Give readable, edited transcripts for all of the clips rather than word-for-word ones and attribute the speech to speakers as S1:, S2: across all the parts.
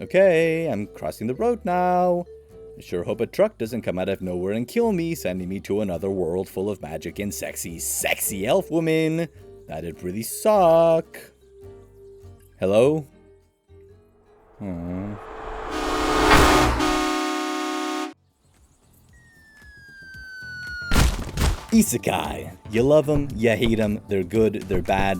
S1: Okay, I'm crossing the road now. I sure hope a truck doesn't come out of nowhere and kill me, sending me to another world full of magic and sexy elf women. That'd really suck. Hello? Aww. Isekai. You love them, you hate them, they're good, they're bad,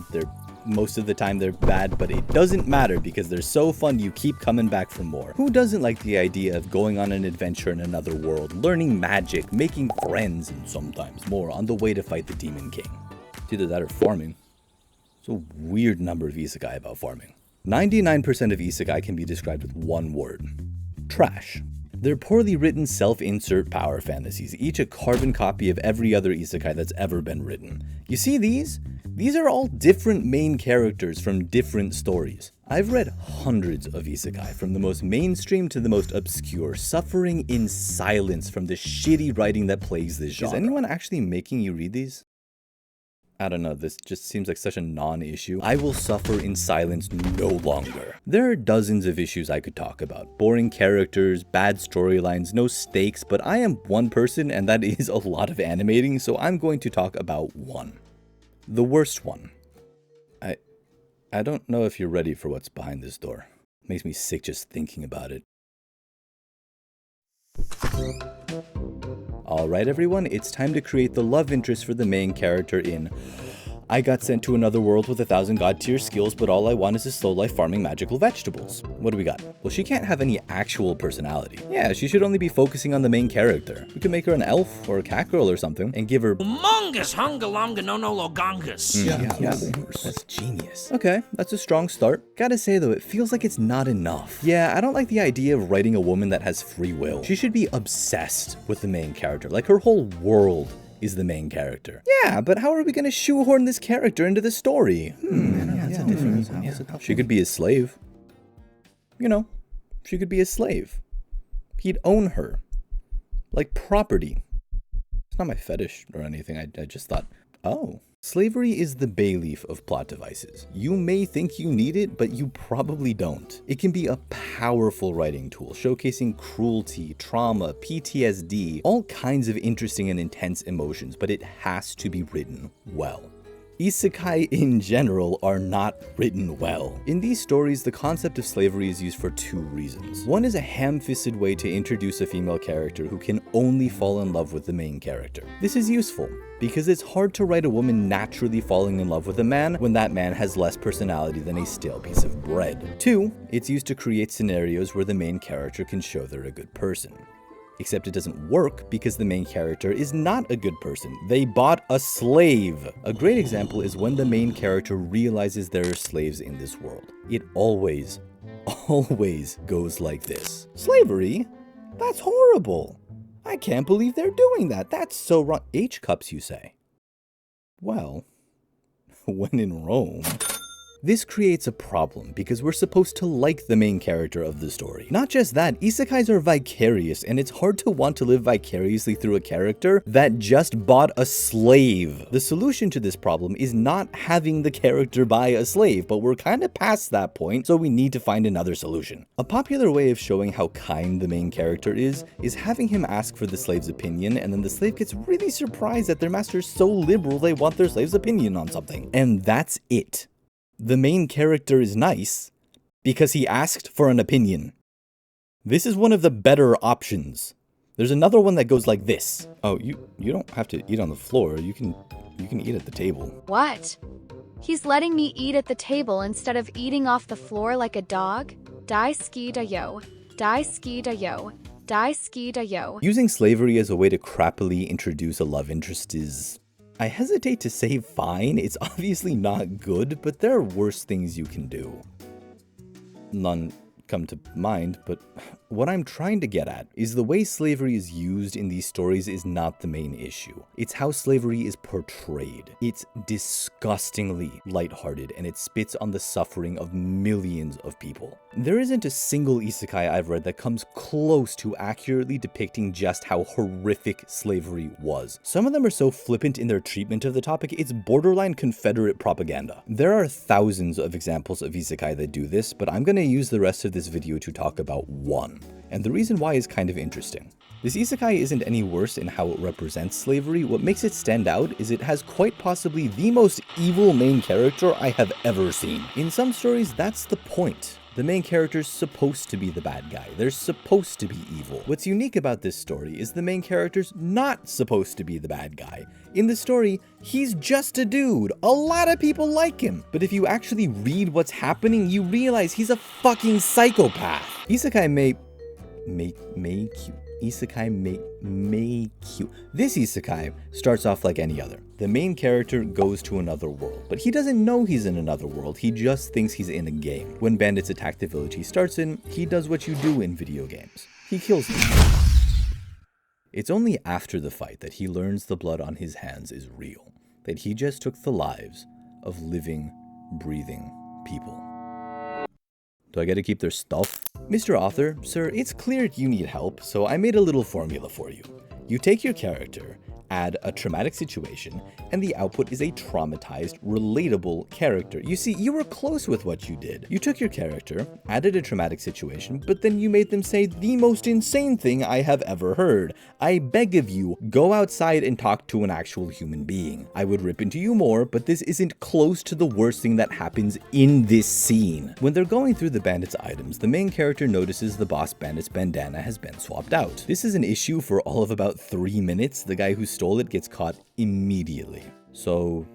S1: most of the time they're bad, but it doesn't matter because they're so fun you keep coming back for more. Who doesn't like the idea of going on an adventure in another world, learning magic, making friends, and sometimes more on the way to fight the Demon King? It's either that or farming. It's a weird number of isekai about farming. 99% of isekai can be described with one word. Trash. They're poorly written self-insert power fantasies, each a carbon copy of every other isekai that's ever been written. You see these? These are all different main characters from different stories. I've read hundreds of isekai, from the most mainstream to the most obscure, suffering in silence from the shitty writing that plagues this genre. Is anyone actually making you read these? I don't know, this just seems like such a non-issue. I will suffer in silence no longer. There are dozens of issues I could talk about. Boring characters, bad storylines, no stakes, but I am one person and that is a lot of animating, so I'm going to talk about one. The worst one. I don't know if you're ready for what's behind this door. It makes me sick just thinking about it. Alright everyone, it's time to create the love interest for the main character in I got sent to another world with 1,000 god tier skills, but all I want is a slow life farming magical vegetables. What do we got? Well, she can't have any actual personality. Yeah, she should only be focusing on the main character. We could make her an elf or a cat girl or something and give her
S2: Humongous hungalonga no no logongus.
S1: Yeah, that's genius. Okay, that's a strong start. Gotta say though, it feels like it's not enough. Yeah, I don't like the idea of writing a woman that has free will. She should be obsessed with the main character, like her whole world is the main character. Yeah, but how are we gonna shoehorn this character into the story? She could be a slave. You know, she could be a slave. He'd own her. Like property. It's not my fetish or anything, I just thought, oh. Slavery is the bay leaf of plot devices. You may think you need it, but you probably don't. It can be a powerful writing tool, showcasing cruelty, trauma, PTSD, all kinds of interesting and intense emotions, but it has to be written well. Isekai in general are not written well. In these stories, the concept of slavery is used for two reasons. One is a ham-fisted way to introduce a female character who can only fall in love with the main character. This is useful because it's hard to write a woman naturally falling in love with a man when that man has less personality than a stale piece of bread. Two, it's used to create scenarios where the main character can show they're a good person. Except it doesn't work because the main character is not a good person. They bought a slave. A great example is when the main character realizes there are slaves in this world. It always goes like this. Slavery? That's horrible. I can't believe they're doing that. That's so wrong. H-cups, you say? Well, when in Rome. This creates a problem because we're supposed to like the main character of the story. Not just that, isekais are vicarious and it's hard to want to live vicariously through a character that just bought a slave. The solution to this problem is not having the character buy a slave, but we're kind of past that point, so we need to find another solution. A popular way of showing how kind the main character is having him ask for the slave's opinion, and then the slave gets really surprised that their master's so liberal they want their slave's opinion on something. And that's it. The main character is nice because he asked for an opinion. This is one of the better options. There's another one that goes like this. Oh, you don't have to eat on the floor. You can eat at the table.
S3: What? He's letting me eat at the table instead of eating off the floor like a dog? Daisuki da yo. Daisuki da yo. Daisuki da yo.
S1: Using slavery as a way to crappily introduce a love interest is, I hesitate to say fine. It's obviously not good, but there are worse things you can do. None come to mind, but what I'm trying to get at is the way slavery is used in these stories is not the main issue. It's how slavery is portrayed. It's disgustingly lighthearted and it spits on the suffering of millions of people. There isn't a single isekai I've read that comes close to accurately depicting just how horrific slavery was. Some of them are so flippant in their treatment of the topic, it's borderline Confederate propaganda. There are thousands of examples of isekai that do this, but I'm going to use the rest of this video to talk about one, and the reason why is kind of interesting. This isekai isn't any worse in how it represents slavery. What makes it stand out is it has quite possibly the most evil main character I have ever seen. In some stories, that's the point. The main character's supposed to be the bad guy. They're supposed to be evil. What's unique about this story is the main character's not supposed to be the bad guy. In the story, he's just a dude. A lot of people like him. But if you actually read what's happening, you realize he's a fucking psychopath. Isekai may cute. Isekai may cute. This isekai starts off like any other. The main character goes to another world, but he doesn't know he's in another world. He just thinks he's in a game. When bandits attack the village he starts in, he does what you do in video games. He kills them. It's only after the fight that he learns the blood on his hands is real, that he just took the lives of living, breathing people. Do I get to keep their stuff? Mr. Author, sir, it's clear you need help, so I made a little formula for you. You take your character, add a traumatic situation, and the output is a traumatized, relatable character. You see, you were close with what you did. You took your character, added a traumatic situation, but then you made them say the most insane thing I have ever heard. I beg of you, go outside and talk to an actual human being. I would rip into you more, but this isn't close to the worst thing that happens in this scene. When they're going through the bandits' items, the main character notices the boss bandit's bandana has been swapped out. This is an issue for all of about 3 minutes. The guy who stole it gets caught immediately. So,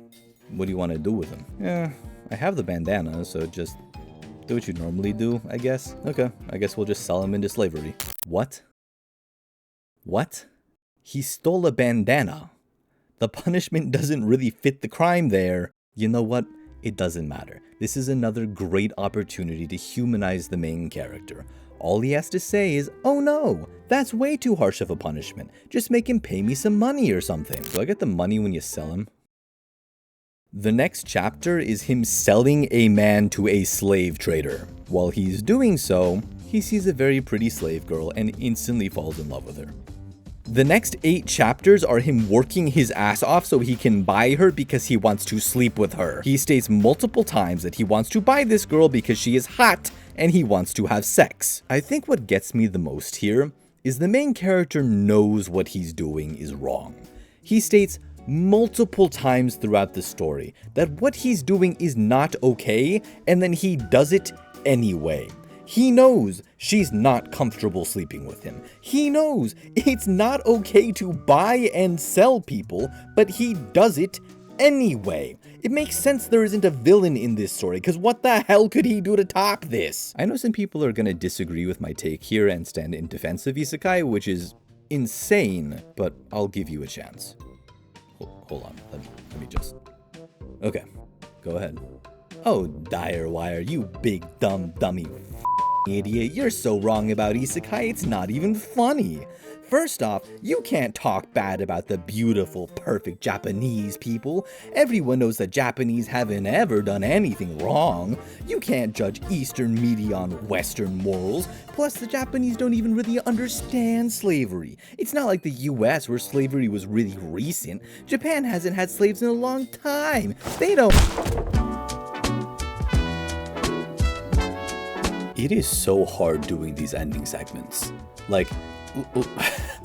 S1: what do you want to do with him? Yeah, I have the bandana, so just do what you normally do, I guess. Okay, I guess we'll just sell him into slavery. What? What? He stole a bandana. The punishment doesn't really fit the crime there. You know what? It doesn't matter. This is another great opportunity to humanize the main character. All he has to say is, oh no, that's way too harsh of a punishment. Just make him pay me some money or something. Do I get the money when you sell him? The next chapter is him selling a man to a slave trader. While he's doing so, he sees a very pretty slave girl and instantly falls in love with her. The next 8 chapters are him working his ass off so he can buy her because he wants to sleep with her. He states multiple times that he wants to buy this girl because she is hot and he wants to have sex. I think what gets me the most here is the main character knows what he's doing is wrong. He states multiple times throughout the story that what he's doing is not okay, and then he does it anyway. He knows she's not comfortable sleeping with him. He knows it's not okay to buy and sell people, but he does it anyway. It makes sense there isn't a villain in this story, because what the hell could he do to top this? I know some people are going to disagree with my take here and stand in defense of isekai, which is insane, but I'll give you a chance. Hold on, let me just... Okay, go ahead. Oh, DyerWire, you big dummy idiot, you're so wrong about isekai, it's not even funny. First off, you can't talk bad about the beautiful, perfect Japanese people. Everyone knows that Japanese haven't ever done anything wrong. You can't judge Eastern media on Western morals. Plus, the Japanese don't even really understand slavery. It's not like the US where slavery was really recent. Japan hasn't had slaves in a long time. They don't... It is so hard doing these ending segments. Like,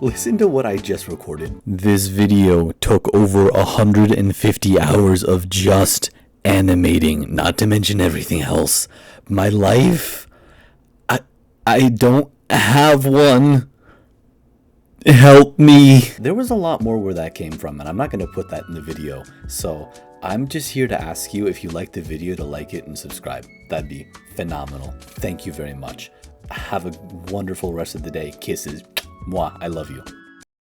S1: listen to what I just recorded. This video took over 150 hours of just animating, not to mention everything else. My life, I don't have one. Help me. There was a lot more where that came from, and I'm not going to put that in the video. So I'm just here to ask you if you liked the video to like it and subscribe. That'd be phenomenal. Thank you very much. Have a wonderful rest of the day. Kisses. Mwah. I love you.